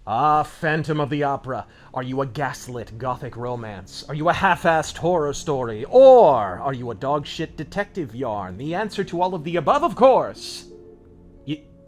Ah, Phantom of the Opera, are you a gaslit Gothic romance? Are you a half-assed horror story? Or are you a dog-shit detective yarn? The answer to all of the above, of course!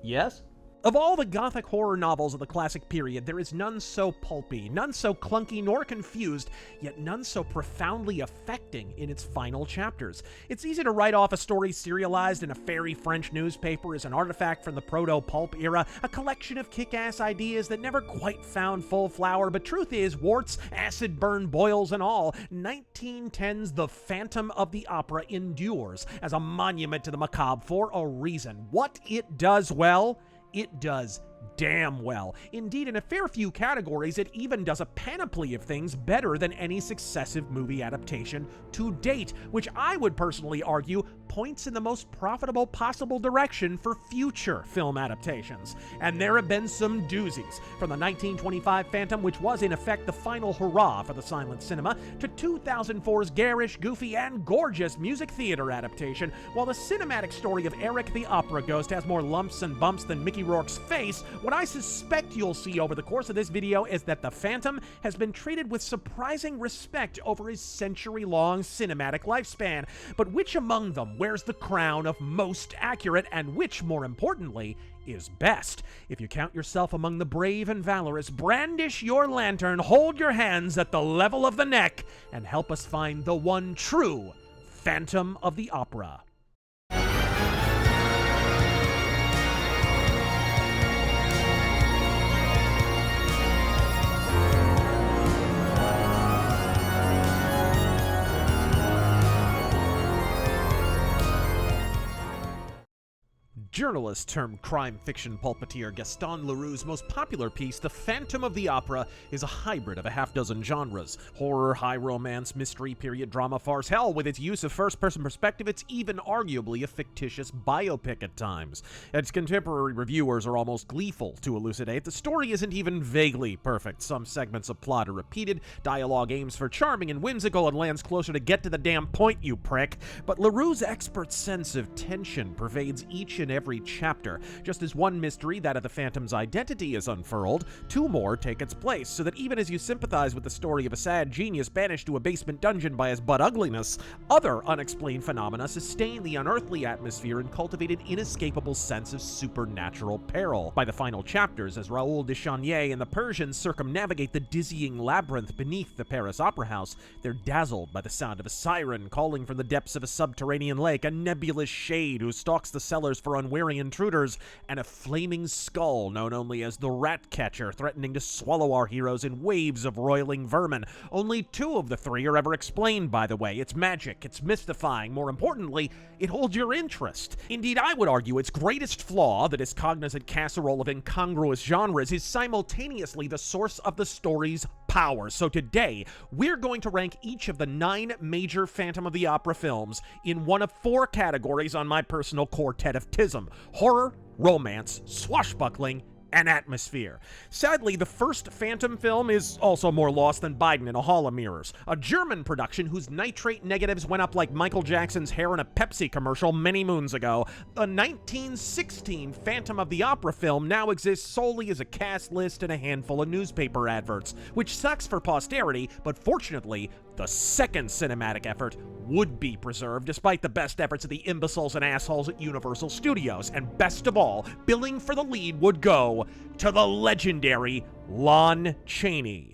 Yes? Of all the Gothic horror novels of the classic period, there is none so pulpy, none so clunky nor confused, yet none so profoundly affecting in its final chapters. It's easy to write off a story serialized in a fairy French newspaper as an artifact from the proto-pulp era, a collection of kick-ass ideas that never quite found full flower, but truth is, warts, acid burn, boils and all, 1910's The Phantom of the Opera endures as a monument to the macabre for a reason. What it does well, it does damn well. Indeed, in a fair few categories, it even does a panoply of things better than any successive movie adaptation to date, which I would personally argue points in the most profitable possible direction for future film adaptations. And there have been some doozies, from the 1925 Phantom, which was in effect the final hurrah for the silent cinema, to 2004's garish, goofy, and gorgeous music theater adaptation. While the cinematic story of Eric the Opera Ghost has more lumps and bumps than Mickey Rourke's face, what I suspect you'll see over the course of this video is that the Phantom has been treated with surprising respect over his century-long cinematic lifespan. But which among them wears the crown of most accurate, and which, more importantly, is best? If you count yourself among the brave and valorous, brandish your lantern, hold your hands at the level of the neck, and help us find the one true Phantom of the Opera. Journalist turned crime fiction pulpiteer Gaston Leroux's most popular piece, The Phantom of the Opera, is a hybrid of a half-dozen genres. Horror, high romance, mystery, period drama, farce. Hell, with its use of first-person perspective, it's even arguably a fictitious biopic at times. Its contemporary reviewers are almost gleeful to elucidate. The story isn't even vaguely perfect. Some segments of plot are repeated, dialogue aims for charming and whimsical, and lands closer to get to the damn point, you prick. But Leroux's expert sense of tension pervades each and every chapter. Just as one mystery, that of the Phantom's identity, is unfurled, two more take its place, so that even as you sympathize with the story of a sad genius banished to a basement dungeon by his butt ugliness, other unexplained phenomena sustain the unearthly atmosphere and cultivate an inescapable sense of supernatural peril. By the final chapters, as Raoul de Chauny and the Persians circumnavigate the dizzying labyrinth beneath the Paris Opera House, they're dazzled by the sound of a siren calling from the depths of a subterranean lake, a nebulous shade who stalks the cellars for unwary intruders, and a flaming skull known only as the Rat Catcher threatening to swallow our heroes in waves of roiling vermin. Only two of the three are ever explained, by the way. It's magic, it's mystifying, more importantly, it holds your interest. Indeed, I would argue its greatest flaw, that its cognizant casserole of incongruous genres, is simultaneously the source of the story's power. So today, we're going to rank each of the 9 major Phantom of the Opera films in one of 4 categories on my personal quartet of tism: horror, romance, swashbuckling, and atmosphere. Sadly, the first Phantom film is also more lost than Biden in a hall of mirrors. A German production whose nitrate negatives went up like Michael Jackson's hair in a Pepsi commercial many moons ago. The 1916 Phantom of the Opera film now exists solely as a cast list and a handful of newspaper adverts, which sucks for posterity, but fortunately, the second cinematic effort would be preserved despite the best efforts of the imbeciles and assholes at Universal Studios. And best of all, billing for the lead would go to the legendary Lon Chaney.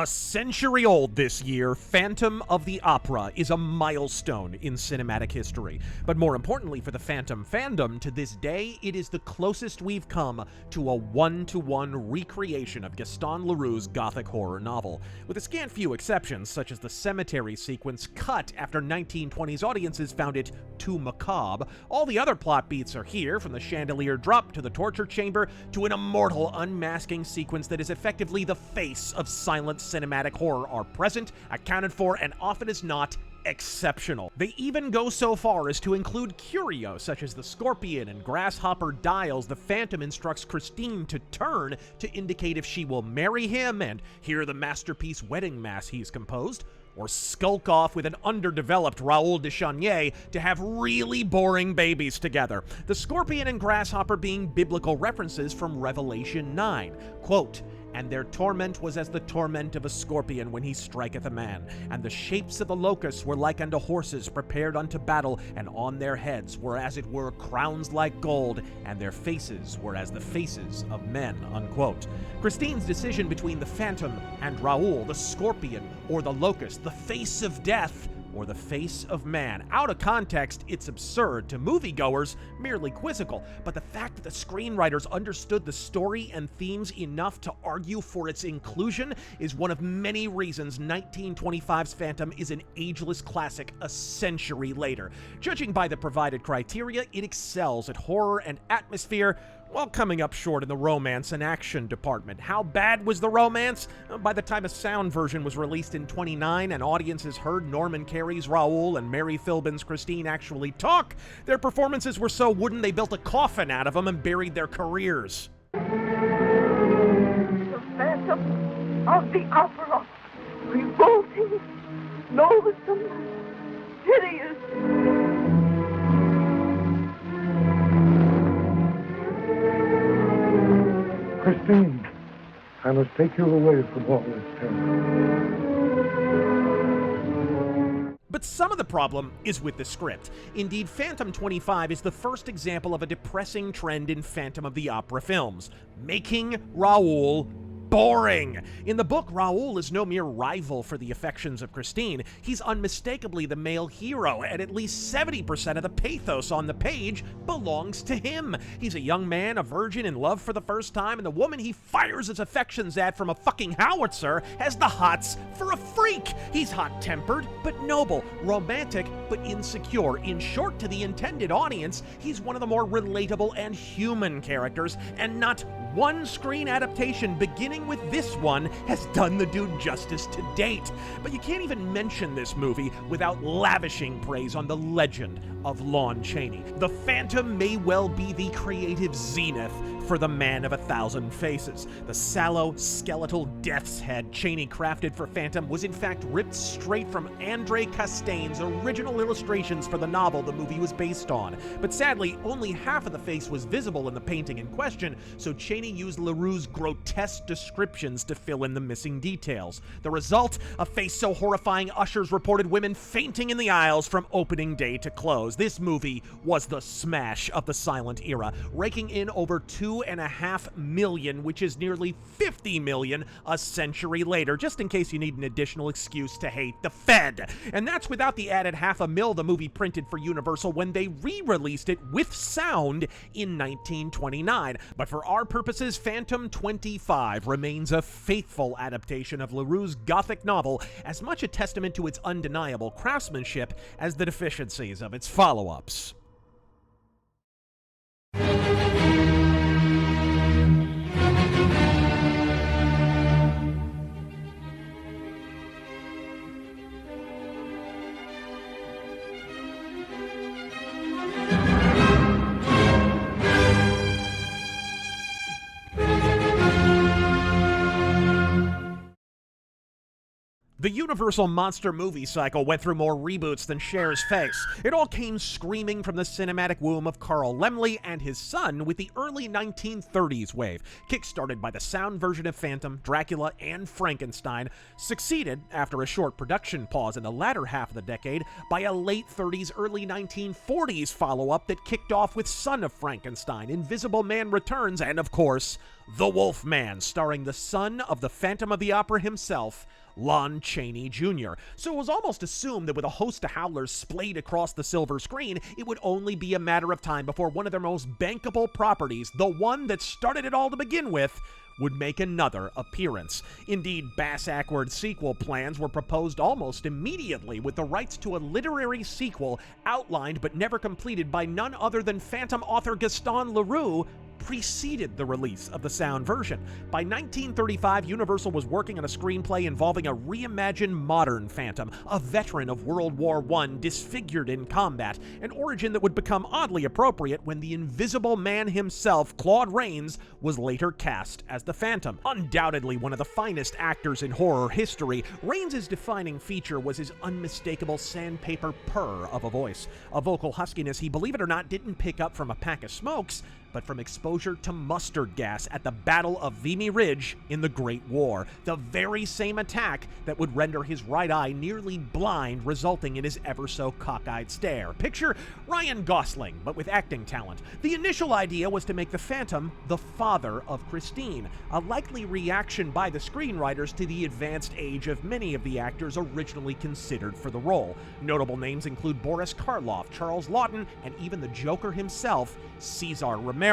A century old this year, Phantom of the Opera is a milestone in cinematic history. But more importantly for the Phantom fandom, to this day, it is the closest we've come to a one-to-one recreation of Gaston Leroux's Gothic horror novel. With a scant few exceptions, such as the cemetery sequence cut after 1920s audiences found it too macabre, all the other plot beats are here, from the chandelier drop to the torture chamber to an immortal unmasking sequence that is effectively the face of silent cinematic horror are present, accounted for, and often as not, exceptional. They even go so far as to include curios such as the scorpion and grasshopper dials the Phantom instructs Christine to turn to indicate if she will marry him and hear the masterpiece wedding mass he's composed, or skulk off with an underdeveloped Raoul de Chagny to have really boring babies together. The scorpion and grasshopper being biblical references from Revelation 9. Quote, "And their torment was as the torment of a scorpion when he striketh a man. And the shapes of the locusts were like unto horses prepared unto battle, and on their heads were as it were crowns like gold, and their faces were as the faces of men." Unquote. Christine's decision between the Phantom and Raoul, the scorpion or the locust, the face of death or the face of man. Out of context, it's absurd. To moviegoers, merely quizzical. But the fact that the screenwriters understood the story and themes enough to argue for its inclusion is one of many reasons 1925's Phantom is an ageless classic a century later. Judging by the provided criteria, it excels at horror and atmosphere, while coming up short in the romance and action department. How bad was the romance? By the time a sound version was released in '29 and audiences heard Norman Carey's Raoul and Mary Philbin's Christine actually talk, their performances were so wooden they built a coffin out of them and buried their careers. The Phantom of the Opera, revolting, loathsome, hideous. Christine, I must take you away from all this terror. But some of the problem is with the script. Indeed, Phantom 25 is the first example of a depressing trend in Phantom of the Opera films: making Raoul boring. In the book, Raoul is no mere rival for the affections of Christine. He's unmistakably the male hero, and at least 70% of the pathos on the page belongs to him. He's a young man, a virgin in love for the first time, and the woman he fires his affections at from a fucking howitzer has the hots for a freak. He's hot-tempered, but noble, romantic, but insecure. In short, to the intended audience, he's one of the more relatable and human characters, and not one screen adaptation, beginning with this one, has done the dude justice to date. But you can't even mention this movie without lavishing praise on the legend of Lon Chaney. The Phantom may well be the creative zenith for the Man of a Thousand Faces. The sallow, skeletal death's head Chaney crafted for Phantom was in fact ripped straight from André Castaigne's original illustrations for the novel the movie was based on. But sadly, only half of the face was visible in the painting in question, so Chaney used Leroux's grotesque descriptions to fill in the missing details. The result? A face so horrifying ushers reported women fainting in the aisles from opening day to close. This movie was the smash of the silent era, raking in over $2.5 million, which is nearly $50 million a century later, just in case you need an additional excuse to hate the Fed. And that's without the added $500,000 the movie printed for Universal when they re-released it with sound in 1929. But for our purposes, Phantom 25 remains a faithful adaptation of Leroux's Gothic novel, as much a testament to its undeniable craftsmanship as the deficiencies of its follow-ups. The Universal monster movie cycle went through more reboots than Cher's face. It all came screaming from the cinematic womb of Carl Laemmle and his son with the early 1930s wave, kickstarted by the sound version of Phantom, Dracula, and Frankenstein, succeeded, after a short production pause in the latter half of the decade, by a late 30s, early 1940s follow-up that kicked off with Son of Frankenstein, Invisible Man Returns, and of course, The Wolf Man, starring the son of the Phantom of the Opera himself, Lon Chaney Jr., so it was almost assumed that with a host of howlers splayed across the silver screen, it would only be a matter of time before one of their most bankable properties, the one that started it all to begin with, would make another appearance. Indeed, bass-ackward sequel plans were proposed almost immediately, with the rights to a literary sequel outlined but never completed by none other than Phantom author Gaston Leroux, preceded the release of the sound version. By 1935, Universal was working on a screenplay involving a reimagined modern Phantom, a veteran of World War I disfigured in combat, an origin that would become oddly appropriate when the Invisible Man himself, Claude Rains, was later cast as the Phantom. Undoubtedly one of the finest actors in horror history, Rains' defining feature was his unmistakable sandpaper purr of a voice, a vocal huskiness he, believe it or not, didn't pick up from a pack of smokes, but from exposure to mustard gas at the Battle of Vimy Ridge in the Great War, the very same attack that would render his right eye nearly blind, resulting in his ever-so-cockeyed stare. Picture Ryan Gosling, but with acting talent. The initial idea was to make the Phantom the father of Christine, a likely reaction by the screenwriters to the advanced age of many of the actors originally considered for the role. Notable names include Boris Karloff, Charles Laughton, and even the Joker himself, Cesar Romero.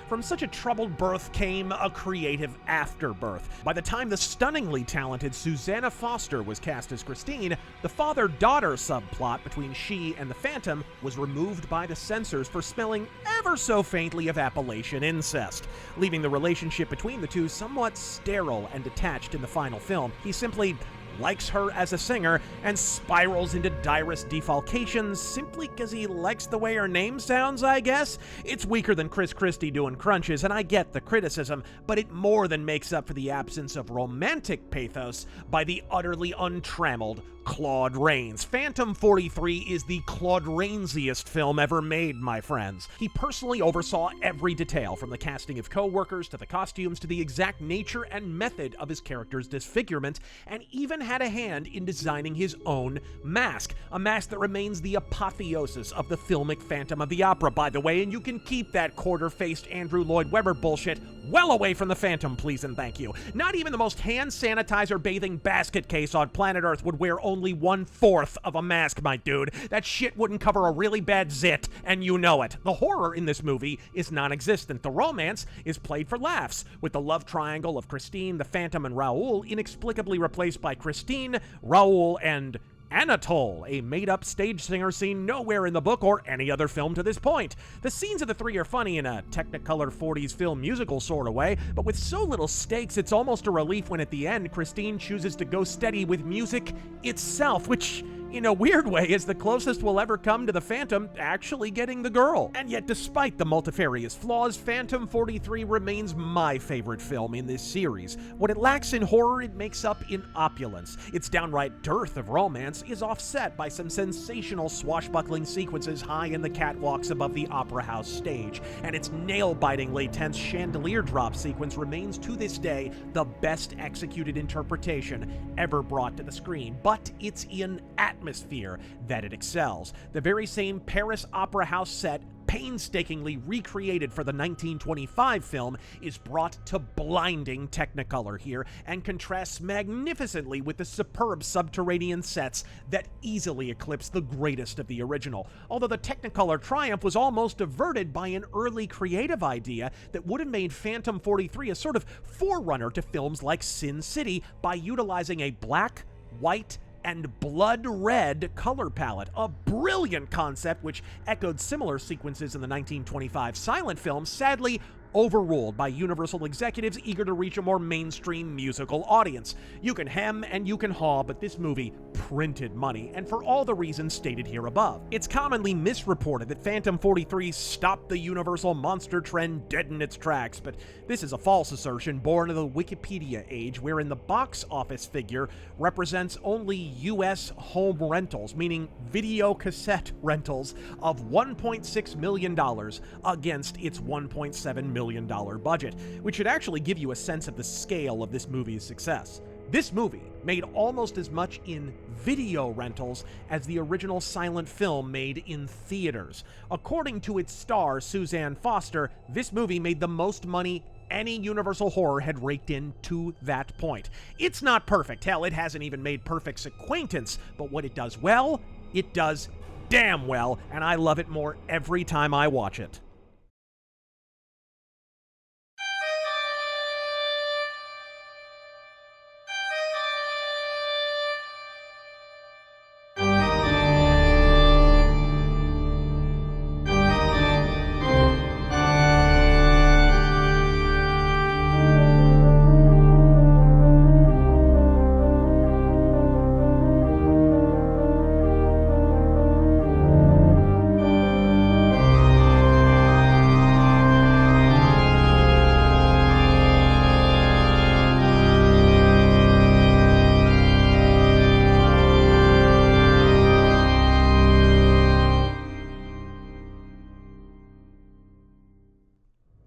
From such a troubled birth came a creative afterbirth. By the time the stunningly talented Susanna Foster was cast as Christine, the father-daughter subplot between she and the Phantom was removed by the censors for smelling ever so faintly of Appalachian incest, leaving the relationship between the two somewhat sterile and detached in the final film. He simply likes her as a singer and spirals into direst defalcations simply because he likes the way her name sounds, I guess. It's weaker than Chris Christie doing crunches, and I get the criticism, but it more than makes up for the absence of romantic pathos by the utterly untrammeled Claude Rains. Phantom 43 is the Claude Rainsiest film ever made, my friends. He personally oversaw every detail, from the casting of co-workers to the costumes to the exact nature and method of his character's disfigurement, and even had a hand in designing his own mask, a mask that remains the apotheosis of the filmic Phantom of the Opera, by the way, and you can keep that quarter-faced Andrew Lloyd Webber bullshit well away from the Phantom, please and thank you. Not even the most hand sanitizer-bathing basket case on planet Earth would wear only 1/4 of a mask, my dude. That shit wouldn't cover a really bad zit, and you know it. The horror in this movie is non-existent. The romance is played for laughs, with the love triangle of Christine, the Phantom, and Raoul inexplicably replaced by Christine, Raoul, and Anatole, a made-up stage singer seen nowhere in the book or any other film to this point. The scenes of the three are funny in a Technicolor 40s film musical sort of way, but with so little stakes, it's almost a relief when at the end, Christine chooses to go steady with music itself, which, in a weird way, is the closest we'll ever come to the Phantom actually getting the girl. And yet, despite the multifarious flaws, Phantom 43 remains my favorite film in this series. What it lacks in horror, it makes up in opulence. Its downright dearth of romance is offset by some sensational swashbuckling sequences high in the catwalks above the opera house stage, and its nail-bitingly tense chandelier drop sequence remains to this day the best executed interpretation ever brought to the screen. But it's in atmosphere that it excels. The very same Paris Opera House set, painstakingly recreated for the 1925 film, is brought to blinding Technicolor here and contrasts magnificently with the superb subterranean sets that easily eclipse the greatest of the original. Although the Technicolor triumph was almost averted by an early creative idea that would have made Phantom 43 a sort of forerunner to films like Sin City by utilizing a black, white, and blood red color palette, a brilliant concept which echoed similar sequences in the 1925 silent film, sadly overruled by Universal executives eager to reach a more mainstream musical audience. You can hem and you can haw, but this movie printed money, and for all the reasons stated here above. It's commonly misreported that Phantom 43 stopped the Universal monster trend dead in its tracks, but this is a false assertion born of the Wikipedia age, wherein the box office figure represents only US home rentals, meaning video cassette rentals, of $1.6 million against its $1.7 million budget, which should actually give you a sense of the scale of this movie's success. This movie made almost as much in video rentals as the original silent film made in theaters. According to its star, Suzanne Foster, this movie made the most money any Universal horror had raked in to that point. It's not perfect. Hell, it hasn't even made Perfect's acquaintance, but what it does well, it does damn well, and I love it more every time I watch it.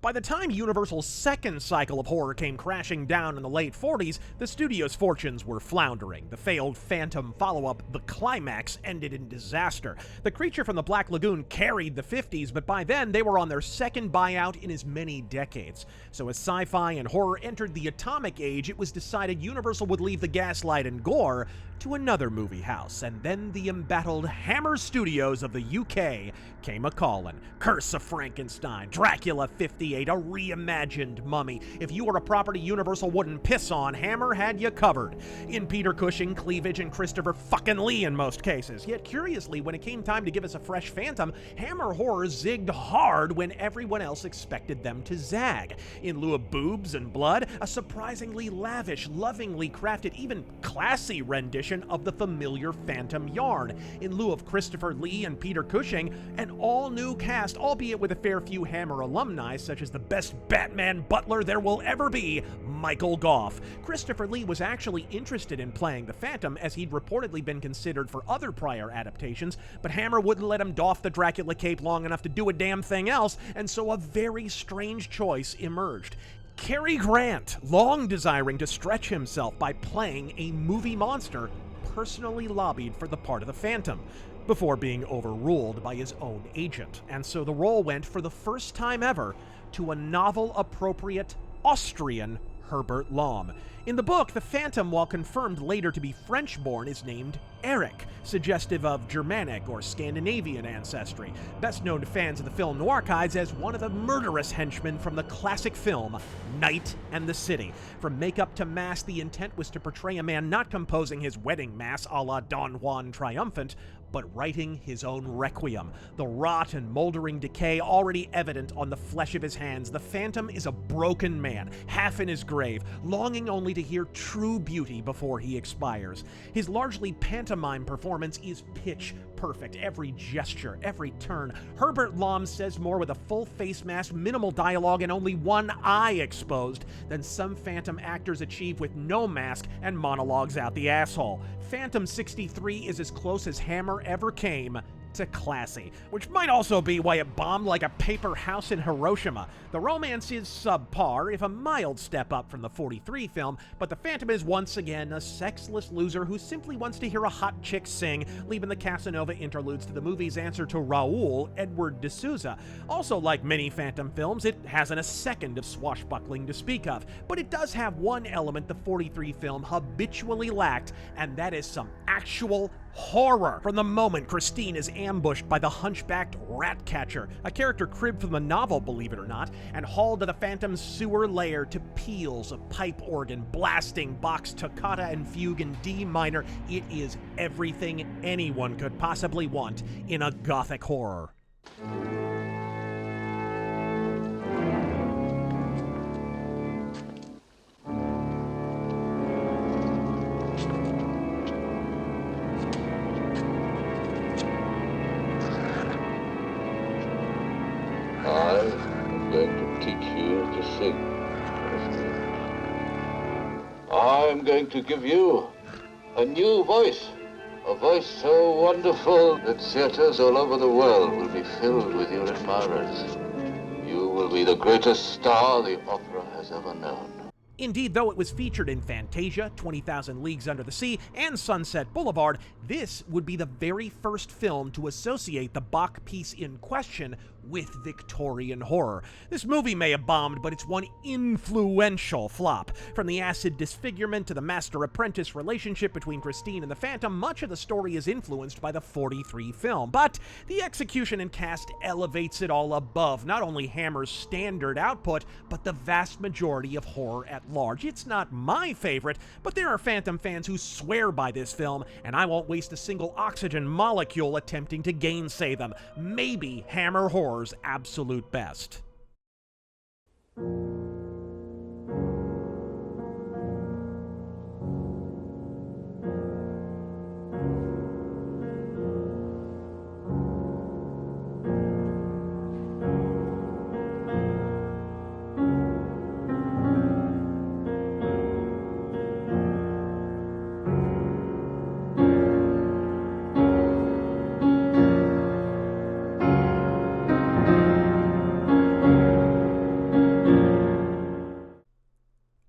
By the time Universal's second cycle of horror came crashing down in the late 40s, the studio's fortunes were floundering. The failed Phantom follow-up, The Climax, ended in disaster. The Creature from the Black Lagoon carried the 50s, but by then they were on their second buyout in as many decades. So as sci-fi and horror entered the atomic age, it was decided Universal would leave the gaslight and gore to another movie house, and then the embattled Hammer Studios of the UK came a-callin'. Curse of Frankenstein, Dracula 58, a reimagined Mummy. If you were a property Universal wouldn't piss on, Hammer had you covered. In Peter Cushing, Cleavage, and Christopher fucking Lee in most cases. Yet curiously, when it came time to give us a fresh Phantom, Hammer horror zigged hard when everyone else expected them to zag. In lieu of boobs and blood, a surprisingly lavish, lovingly crafted, even classy rendition of the familiar Phantom yarn. In lieu of Christopher Lee and Peter Cushing, an all-new cast, albeit with a fair few Hammer alumni, such as the best Batman butler there will ever be, Michael Gough. Christopher Lee was actually interested in playing the Phantom, as he'd reportedly been considered for other prior adaptations, but Hammer wouldn't let him doff the Dracula cape long enough to do a damn thing else, and so a very strange choice emerged. Cary Grant, long desiring to stretch himself by playing a movie monster, personally lobbied for the part of the Phantom, before being overruled by his own agent, and so the role went, for the first time ever, to a novel-appropriate Austrian Herbert Lom. In the book, the Phantom, while confirmed later to be French-born, is named Eric, suggestive of Germanic or Scandinavian ancestry, best known to fans of the film noircades as one of the murderous henchmen from the classic film Night and the City. From makeup to mask, the intent was to portray a man not composing his wedding mass a la Don Juan Triumphant, but writing his own requiem. The rot and moldering decay already evident on the flesh of his hands, the Phantom is a broken man, half in his grave, longing only to hear true beauty before he expires. His largely pantomime performance is pitch perfect. Every gesture, every turn. Herbert Lom says more with a full face mask, minimal dialogue, and only one eye exposed than some Phantom actors achieve with no mask and monologues out the asshole. Phantom 63 is as close as Hammer ever came to classy, which might also be why it bombed like a paper house in Hiroshima. The romance is subpar, if a mild step up from the 43 film, but the Phantom is once again a sexless loser who simply wants to hear a hot chick sing, leaving the Casanova interludes to the movie's answer to Raoul, Edward D'Souza. Also, like many Phantom films, it hasn't a second of swashbuckling to speak of, but it does have one element the 43 film habitually lacked, and that is some actual horror. From the moment Christine is ambushed by the hunchbacked Ratcatcher, a character cribbed from the novel, believe it or not, and hauled to the Phantom's sewer lair to peals of pipe organ, blasting Bach's toccata and fugue in D minor, it is everything anyone could possibly want in a Gothic horror. I'm going to teach you to sing. I'm going to give you a new voice. A voice so wonderful that theaters all over the world will be filled with your admirers. You will be the greatest star the opera has ever known. Indeed, though it was featured in Fantasia, 20,000 Leagues Under the Sea, and Sunset Boulevard, this would be the very first film to associate the Bach piece in question with Victorian horror. This movie may have bombed, but it's one influential flop. From the acid disfigurement to the master-apprentice relationship between Christine and the Phantom, much of the story is influenced by the 43 film, but the execution and cast elevates it all above not only Hammer's standard output, but the vast majority of horror at large. It's not my favorite, but there are Phantom fans who swear by this film, and I won't waste a single oxygen molecule attempting to gainsay them. Maybe Hammer Horror's absolute best.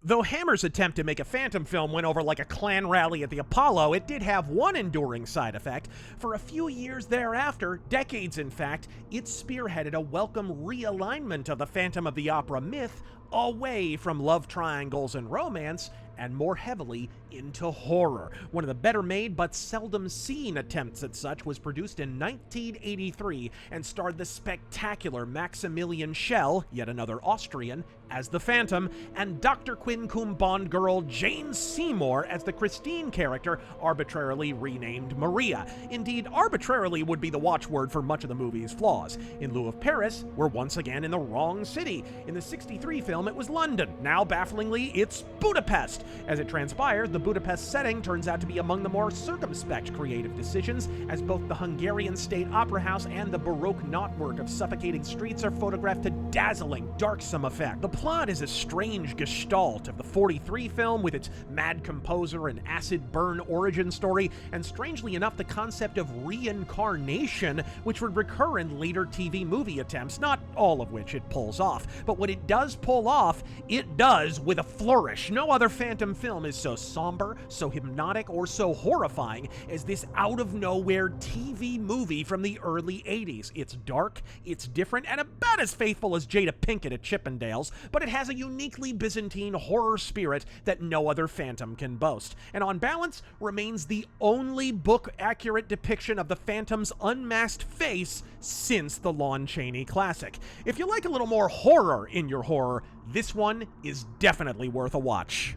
Though Hammer's attempt to make a Phantom film went over like a Klan rally at the Apollo, it did have one enduring side effect. For a few years thereafter, decades in fact, it spearheaded a welcome realignment of the Phantom of the Opera myth away from love triangles and romance and more heavily into horror. One of the better made but seldom seen attempts at such was produced in 1983 and starred the spectacular Maximilian Schell, yet another Austrian, as the Phantom, and Dr. Quinn Bond girl Jane Seymour as the Christine character, arbitrarily renamed Maria. Indeed, arbitrarily would be the watchword for much of the movie's flaws. In lieu of Paris, we're once again in the wrong city. In the 63 film, it was London. Now, bafflingly, it's Budapest. As it transpires, the Budapest setting turns out to be among the more circumspect creative decisions, as both the Hungarian State Opera House and the Baroque knotwork of suffocating streets are photographed to dazzling, darksome effect. The plot is a strange gestalt of the 43 film with its mad composer and acid burn origin story, and strangely enough, the concept of reincarnation, which would recur in later TV movie attempts, not all of which it pulls off. But what it does pull off, it does with a flourish. No other Phantom film is so somber, so hypnotic, or so horrifying as this out-of-nowhere TV movie from the early 80s. It's dark, it's different, and about as faithful as Jada Pinkett at Chippendales, but it has a uniquely Byzantine horror spirit that no other Phantom can boast, and on balance, remains the only book-accurate depiction of the Phantom's unmasked face since the Lon Chaney classic. If you like a little more horror in your horror, this one is definitely worth a watch.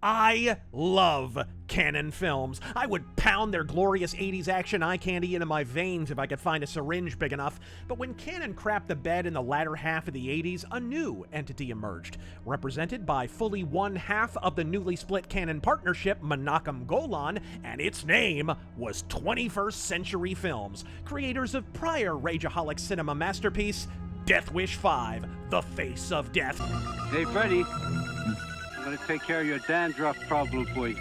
I love Cannon films. I would pound their glorious 80s action eye candy into my veins if I could find a syringe big enough, but when Cannon crapped the bed in the latter half of the 80s, a new entity emerged, represented by fully one half of the newly split Cannon partnership, Menachem Golan, and its name was 21st Century Films, creators of prior Rageaholic cinema masterpiece, Death Wish 5, The Face of Death. Hey, Freddy. I'm gonna take care of your dandruff problem for you.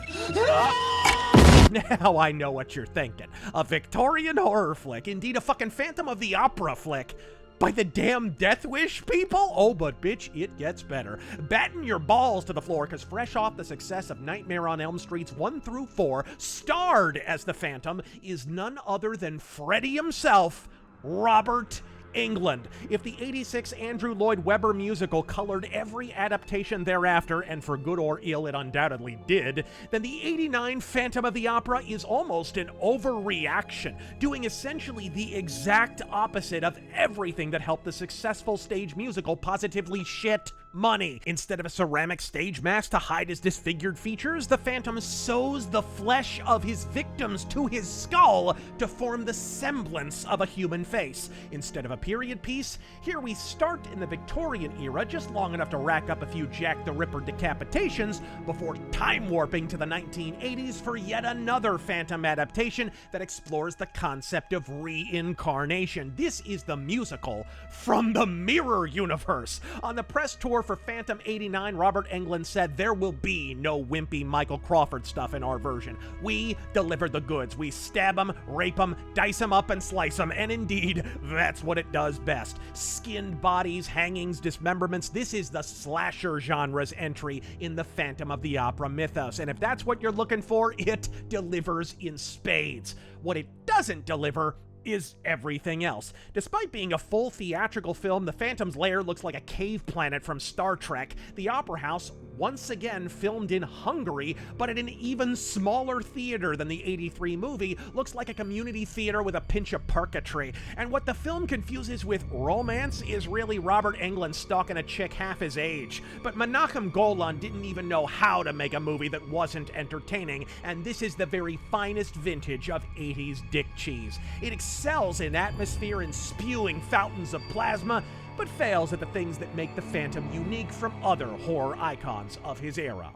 Now I know what you're thinking. A Victorian horror flick, indeed a fucking Phantom of the Opera flick, by the damn Death Wish people? Oh, but bitch, it gets better. Batten your balls to the floor, because fresh off the success of Nightmare on Elm Streets 1 through 4, starred as the Phantom is none other than Freddy himself, Robert Englund. If the 86 Andrew Lloyd Webber musical colored every adaptation thereafter, and for good or ill it undoubtedly did, then the 89 Phantom of the Opera is almost an overreaction, doing essentially the exact opposite of everything that helped the successful stage musical positively shit Money. Instead of a ceramic stage mask to hide his disfigured features, the Phantom sews the flesh of his victims to his skull to form the semblance of a human face. Instead of a period piece, here we start in the Victorian era, just long enough to rack up a few Jack the Ripper decapitations before time warping to the 1980s for yet another Phantom adaptation that explores the concept of reincarnation. This is the musical from the Mirror Universe. On the press tour for Phantom 89, Robert Englund said, "There will be no wimpy Michael Crawford stuff in our version. We deliver the goods. We stab them, rape them, dice them up, and slice them." And indeed, that's what it does best. Skinned bodies, hangings, dismemberments. This is the slasher genre's entry in the Phantom of the Opera mythos. And if that's what you're looking for, it delivers in spades. What it doesn't deliver is everything else. Despite being a full theatrical film, The Phantom's Lair looks like a cave planet from Star Trek. The Opera House, once again filmed in Hungary, but at an even smaller theater than the '83 movie, looks like a community theater with a pinch of purgatory. And what the film confuses with romance is really Robert Englund stalking a chick half his age. But Menachem Golan didn't even know how to make a movie that wasn't entertaining, and this is the very finest vintage of 80s dick cheese. It excels in atmosphere and spewing fountains of plasma, but fails at the things that make the Phantom unique from other horror icons of his era.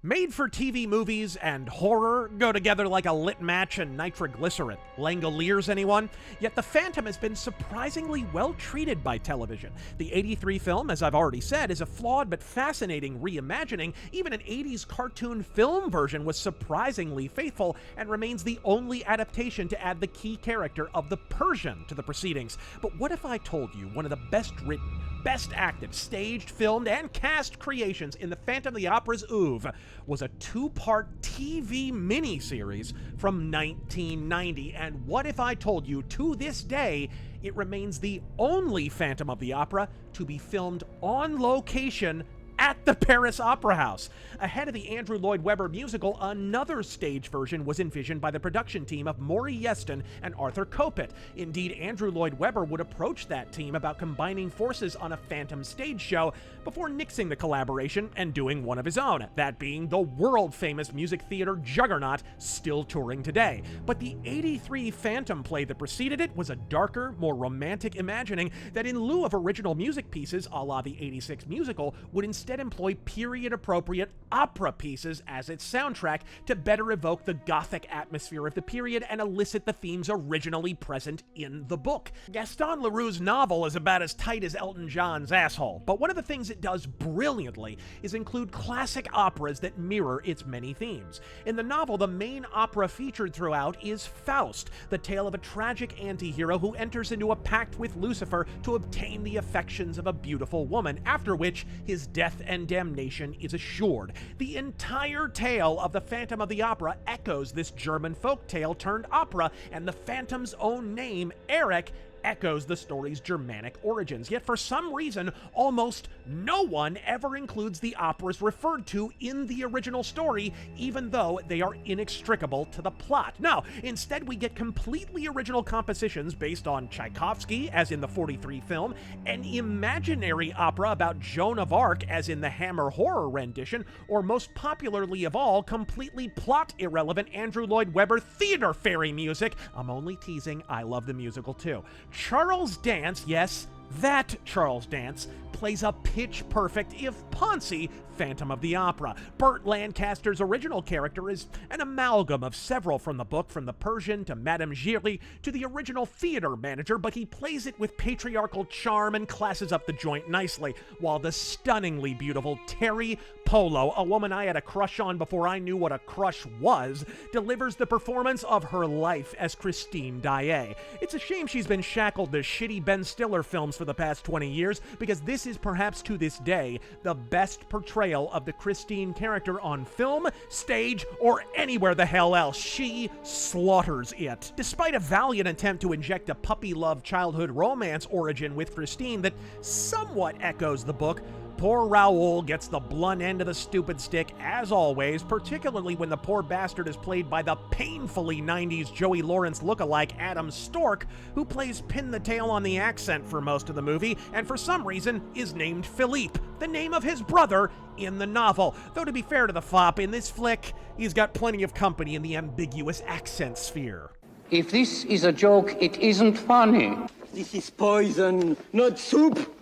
Made-for-TV movies and horror go together like a lit match and nitroglycerin. Langoliers, anyone? Yet The Phantom has been surprisingly well treated by television. The '83 film, as I've already said, is a flawed but fascinating reimagining. Even an '80s cartoon film version was surprisingly faithful and remains the only adaptation to add the key character of the Persian to the proceedings. But what if I told you one of the best written, best acted, staged, filmed, and cast creations in the Phantom of the Opera's oeuvre was a two-part TV miniseries from 1990? And what if I told you, to this day, it remains the only Phantom of the Opera to be filmed on location at the Paris Opera House. Ahead of the Andrew Lloyd Webber musical, another stage version was envisioned by the production team of Maury Yeston and Arthur Kopit. Indeed, Andrew Lloyd Webber would approach that team about combining forces on a Phantom stage show before nixing the collaboration and doing one of his own, that being the world-famous music theater juggernaut still touring today. But the '83 Phantom play that preceded it was a darker, more romantic imagining that in lieu of original music pieces a la the '86 musical, would instead employ period-appropriate opera pieces as its soundtrack to better evoke the Gothic atmosphere of the period and elicit the themes originally present in the book. Gaston Leroux's novel is about as tight as Elton John's asshole, but one of the things it does brilliantly is include classic operas that mirror its many themes. In the novel, the main opera featured throughout is Faust, the tale of a tragic anti-hero who enters into a pact with Lucifer to obtain the affections of a beautiful woman, after which his death and damnation is assured. The entire tale of the Phantom of the Opera echoes this German folk tale turned opera, and the Phantom's own name, Eric, echoes the story's Germanic origins. Yet for some reason, almost no one ever includes the operas referred to in the original story, even though they are inextricable to the plot. No, instead we get completely original compositions based on Tchaikovsky, as in the '43 film, an imaginary opera about Joan of Arc, as in the Hammer horror rendition, or most popularly of all, completely plot-irrelevant Andrew Lloyd Webber theater fairy music. I'm only teasing, I love the musical too. Charles Dance, yes, that Charles Dance, plays a pitch-perfect, if poncy, Phantom of the Opera. Burt Lancaster's original character is an amalgam of several from the book, from the Persian to Madame Giry to the original theater manager, but he plays it with patriarchal charm and classes up the joint nicely, while the stunningly beautiful Terry Polo, a woman I had a crush on before I knew what a crush was, delivers the performance of her life as Christine Daae. It's a shame she's been shackled to shitty Ben Stiller films for the past 20 years, because this is perhaps to this day the best portrayal of the Christine character on film, stage, or anywhere the hell else. She slaughters it. Despite a valiant attempt to inject a puppy-love childhood romance origin with Christine that somewhat echoes the book, poor Raoul gets the blunt end of the stupid stick, as always, particularly when the poor bastard is played by the painfully 90s Joey Lawrence lookalike Adam Stork, who plays pin the tail on the accent for most of the movie, and for some reason is named Philippe, the name of his brother in the novel. Though to be fair to the fop, in this flick, he's got plenty of company in the ambiguous accent sphere. If this is a joke, it isn't funny. This is poison, not soup.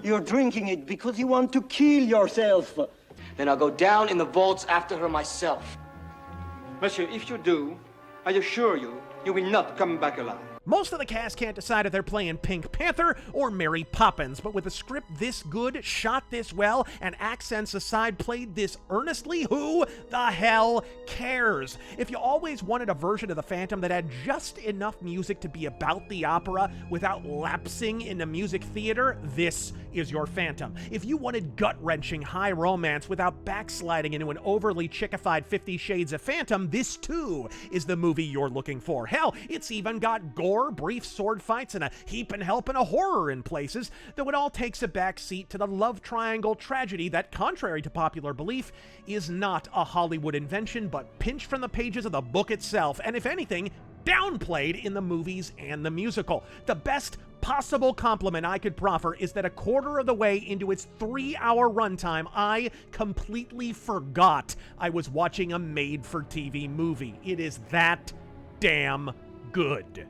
You're drinking it because you want to kill yourself. Then I'll go down in the vaults after her myself. Monsieur, if you do, I assure you, you will not come back alive. Most of the cast can't decide if they're playing Pink Panther or Mary Poppins, but with a script this good, shot this well, and accents aside played this earnestly, who the hell cares? If you always wanted a version of the Phantom that had just enough music to be about the opera without lapsing into music theater, this is your Phantom. If you wanted gut-wrenching high romance without backsliding into an overly chickified 50 Shades of Phantom, this too is the movie you're looking for. Hell, it's even got gore, brief sword fights, and a heapin' helpin' of horror in places, though it all takes a back seat to the love triangle tragedy that, contrary to popular belief, is not a Hollywood invention, but pinched from the pages of the book itself, and if anything, downplayed in the movies and the musical. The best possible compliment I could proffer is that a quarter of the way into its 3-hour runtime, I completely forgot I was watching a made-for-TV movie. It is that damn good.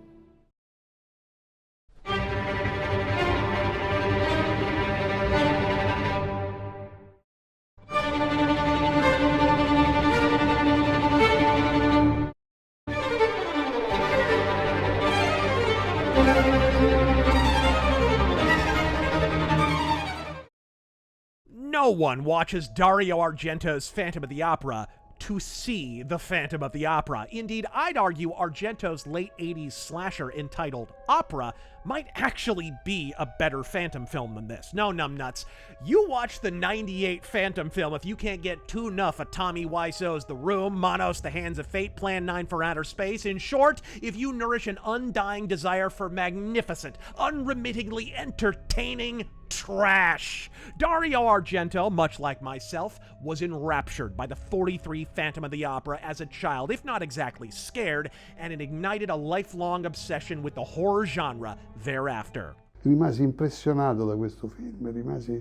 No one watches Dario Argento's Phantom of the Opera to see the Phantom of the Opera. Indeed, I'd argue Argento's late 80s slasher entitled Opera might actually be a better Phantom film than this. No, numbnuts. You watch the 98 Phantom film if you can't get too enough of Tommy Wiseau's The Room, Monos, The Hands of Fate, Plan 9 for Outer Space. In short, if you nourish an undying desire for magnificent, unremittingly entertaining trash. Dario Argento, much like myself, was enraptured by the 43 Phantom of the Opera as a child, if not exactly scared, and it ignited a lifelong obsession with the horror genre thereafter. Rimasi impressionato da questo film, rimasi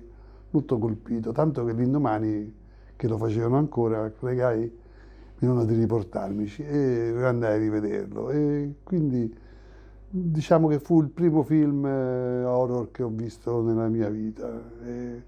molto colpito, tanto che l'indomani che lo facevano ancora pregai mia nonna di riportarmici e andai a rivederlo, e quindi diciamo che fu il primo film horror che ho visto nella mia vita e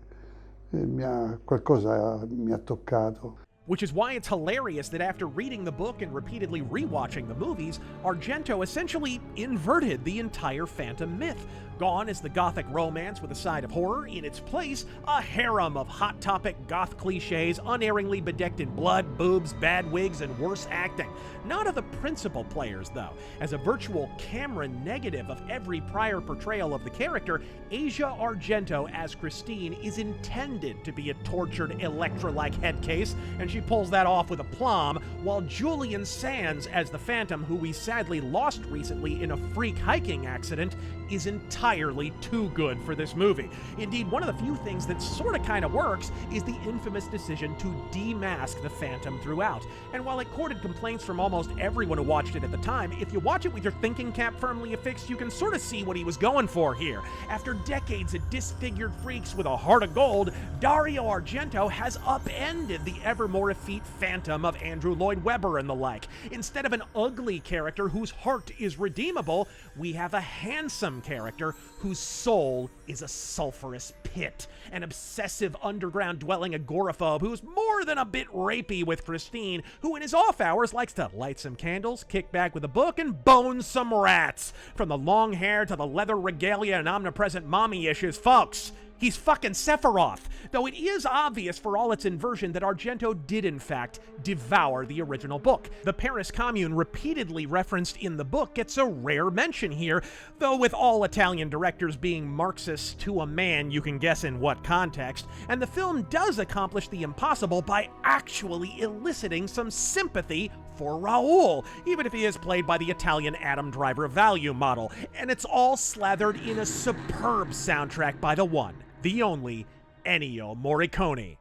qualcosa mi ha toccato. Which is why it's hilarious that after reading the book and repeatedly rewatching the movies, Argento essentially inverted the entire Phantom myth. Gone is the Gothic romance with a side of horror. In its place, a harem of hot topic goth cliches, unerringly bedecked in blood, boobs, bad wigs, and worse acting. Not of the principal players, though. As a virtual camera negative of every prior portrayal of the character, Asia Argento as Christine is intended to be a tortured Electra-like headcase, and she pulls that off with aplomb, while Julian Sands as the Phantom, who we sadly lost recently in a freak hiking accident, is entirely too good for this movie. Indeed, one of the few things that sorta kinda works is the infamous decision to demask the Phantom throughout. And while it courted complaints from almost everyone who watched it at the time, if you watch it with your thinking cap firmly affixed, you can sorta see what he was going for here. After decades of disfigured freaks with a heart of gold, Dario Argento has upended the ever more 4-effete phantom of Andrew Lloyd Webber and the like. Instead of an ugly character whose heart is redeemable, we have a handsome character whose soul is a sulfurous pit, an obsessive underground dwelling agoraphobe who's more than a bit rapey with Christine, who in his off hours likes to light some candles, kick back with a book, and bone some rats. From the long hair to the leather regalia and omnipresent mommy issues, folks, he's fucking Sephiroth, though it is obvious for all its inversion that Argento did in fact devour the original book. The Paris Commune, repeatedly referenced in the book, gets a rare mention here, though with all Italian directors being Marxists to a man, you can guess in what context, and the film does accomplish the impossible by actually eliciting some sympathy for Raoul, even if he is played by the Italian Adam Driver value model, and it's all slathered in a superb soundtrack by the one, the only, Ennio Morricone.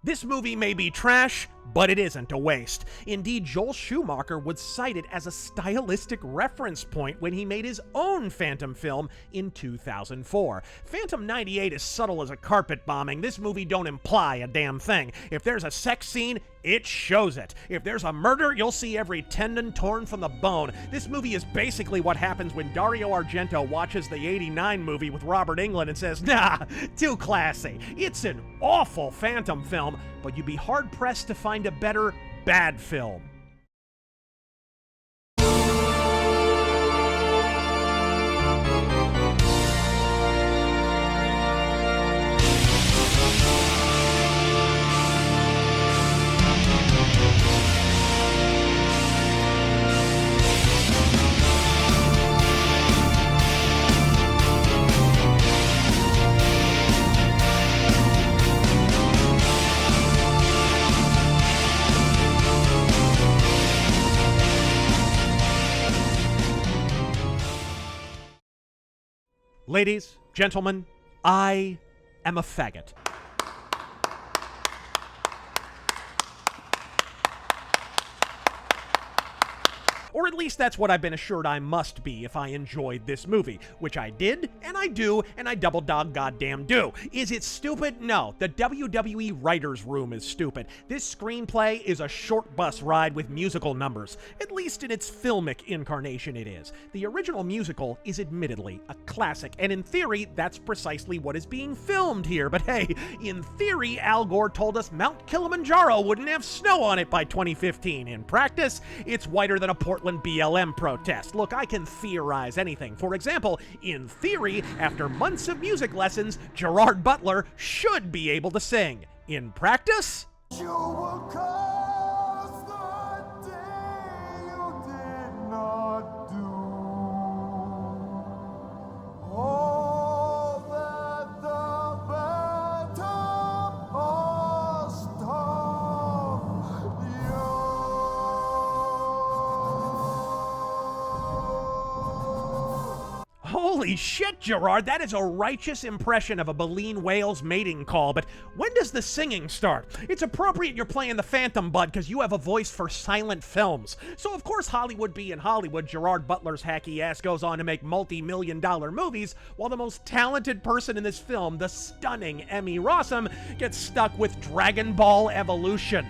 This movie may be trash, but it isn't a waste. Indeed, Joel Schumacher would cite it as a stylistic reference point when he made his own Phantom film in 2004. Phantom 98 is subtle as a carpet bombing. This movie don't imply a damn thing. If there's a sex scene, it shows it. If there's a murder, you'll see every tendon torn from the bone. This movie is basically what happens when Dario Argento watches the '89 movie with Robert Englund and says, nah, too classy. It's an awful Phantom film, but you'd be hard-pressed to find a better bad film. Ladies, gentlemen, I am a faggot. Or at least that's what I've been assured I must be if I enjoyed this movie, which I did, and I do, and I double dog goddamn do. Is it stupid? No. The WWE writer's room is stupid. This screenplay is a short bus ride with musical numbers. At least in its filmic incarnation it is. The original musical is admittedly a classic, and in theory, that's precisely what is being filmed here. But hey, in theory, Al Gore told us Mount Kilimanjaro wouldn't have snow on it by 2015. In practice, it's whiter than a Portland BLM protest. Look, I can theorize anything. For example, in theory, after months of music lessons, Gerard Butler should be able to sing. In practice, you will curse the day you did not do all that the better must have you. Holy shit, Gerard, that is a righteous impression of a baleen whale's mating call, but when does the singing start? It's appropriate you're playing the Phantom, bud, because you have a voice for silent films. So of course Hollywood being Hollywood, Gerard Butler's hacky ass goes on to make multi-million-dollar movies, while the most talented person in this film, the stunning Emmy Rossum, gets stuck with Dragon Ball Evolution.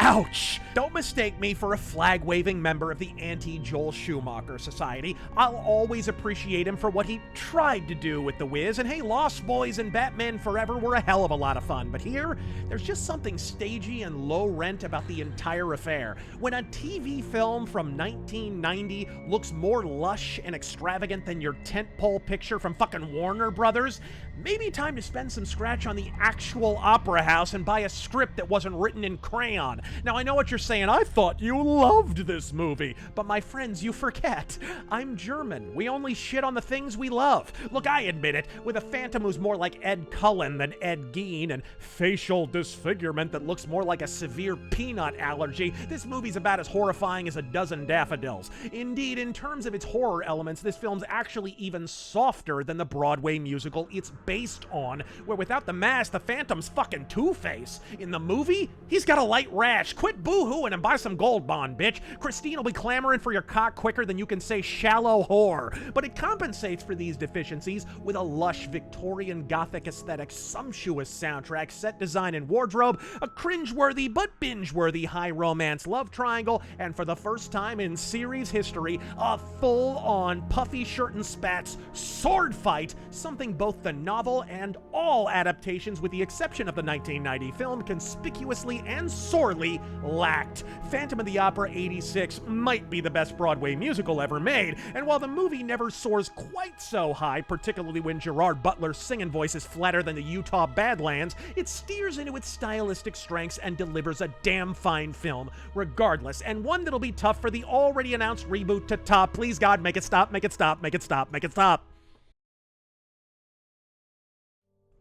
Ouch! Don't mistake me for a flag-waving member of the anti-Joel Schumacher Society. I'll always appreciate him for what he tried to do with The Wiz, and hey, Lost Boys and Batman Forever were a hell of a lot of fun, but here, there's just something stagey and low-rent about the entire affair. When a TV film from 1990 looks more lush and extravagant than your tentpole picture from fucking Warner Brothers, maybe time to spend some scratch on the actual opera house and buy a script that wasn't written in crayon. Now, I know what you're saying. I thought you loved this movie. But my friends, you forget. I'm German. We only shit on the things we love. Look, I admit it. With a Phantom who's more like Ed Cullen than Ed Gein and facial disfigurement that looks more like a severe peanut allergy, this movie's about as horrifying as a dozen daffodils. Indeed, in terms of its horror elements, this film's actually even softer than the Broadway musical it's based on, where without the mask, the Phantom's fucking Two-Face. In the movie, he's got a light rash. Quit boo-hooing and buy some Gold Bond, bitch. Christine will be clamoring for your cock quicker than you can say shallow whore. But it compensates for these deficiencies with a lush Victorian Gothic aesthetic, sumptuous soundtrack, set design and wardrobe, a cringeworthy but binge-worthy high romance love triangle, and for the first time in series history, a full-on puffy shirt and spats sword fight, something both the novel and all adaptations, with the exception of the 1990 film, conspicuously and sorely lacked. Phantom of the Opera 86 might be the best Broadway musical ever made, and while the movie never soars quite so high, particularly when Gerard Butler's singing voice is flatter than the Utah Badlands, it steers into its stylistic strengths and delivers a damn fine film, regardless, and one that'll be tough for the already announced reboot to top. Please God, make it stop, make it stop, make it stop, make it stop.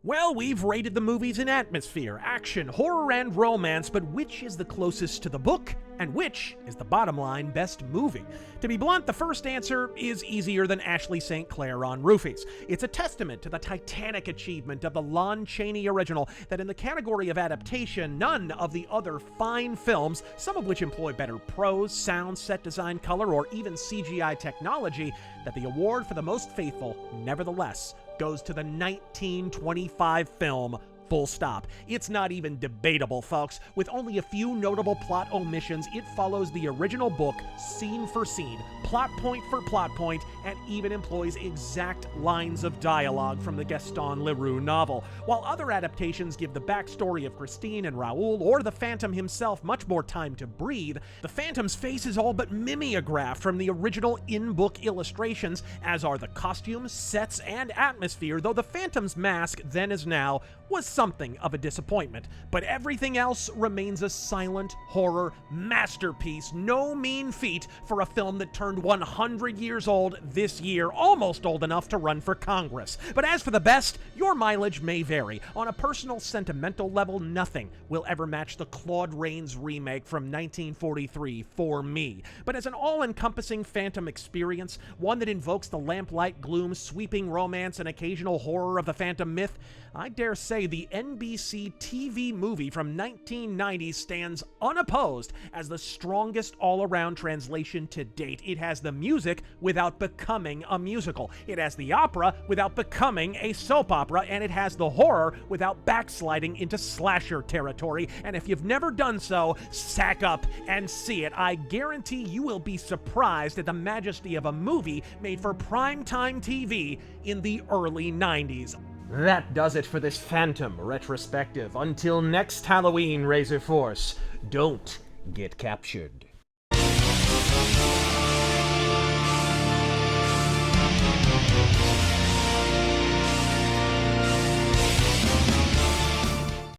Well, we've rated the movies in atmosphere, action, horror, and romance, but which is the closest to the book, and which is the bottom line best movie? To be blunt, the first answer is easier than Ashley St. Clair on Roofies. It's a testament to the titanic achievement of the Lon Chaney original that in the category of adaptation, none of the other fine films, some of which employ better prose, sound, set design, color, or even CGI technology, that the award for the most faithful, nevertheless, goes to the 1925 film, full stop. It's not even debatable, folks. With only a few notable plot omissions, it follows the original book scene for scene, plot point for plot point, and even employs exact lines of dialogue from the Gaston Leroux novel. While other adaptations give the backstory of Christine and Raoul or the Phantom himself much more time to breathe, the Phantom's face is all but mimeographed from the original in-book illustrations, as are the costumes, sets, and atmosphere, though the Phantom's mask, then as now, was something of a disappointment. But everything else remains a silent horror masterpiece. No mean feat for a film that turned 100 years old this year, almost old enough to run for Congress. But as for the best, your mileage may vary. On a personal, sentimental level, nothing will ever match the Claude Rains remake from 1943 for me. But as an all-encompassing Phantom experience, one that invokes the lamplight gloom, sweeping romance, and occasional horror of the Phantom myth, I dare say the NBC TV movie from 1990 stands unopposed as the strongest all-around translation to date. It has the music without becoming a musical. It has the opera without becoming a soap opera, and it has the horror without backsliding into slasher territory. And if you've never done so, sack up and see it. I guarantee you will be surprised at the majesty of a movie made for primetime TV in the early 90s. That does it for this Phantom retrospective. Until next Halloween, RazörForce, don't get captured.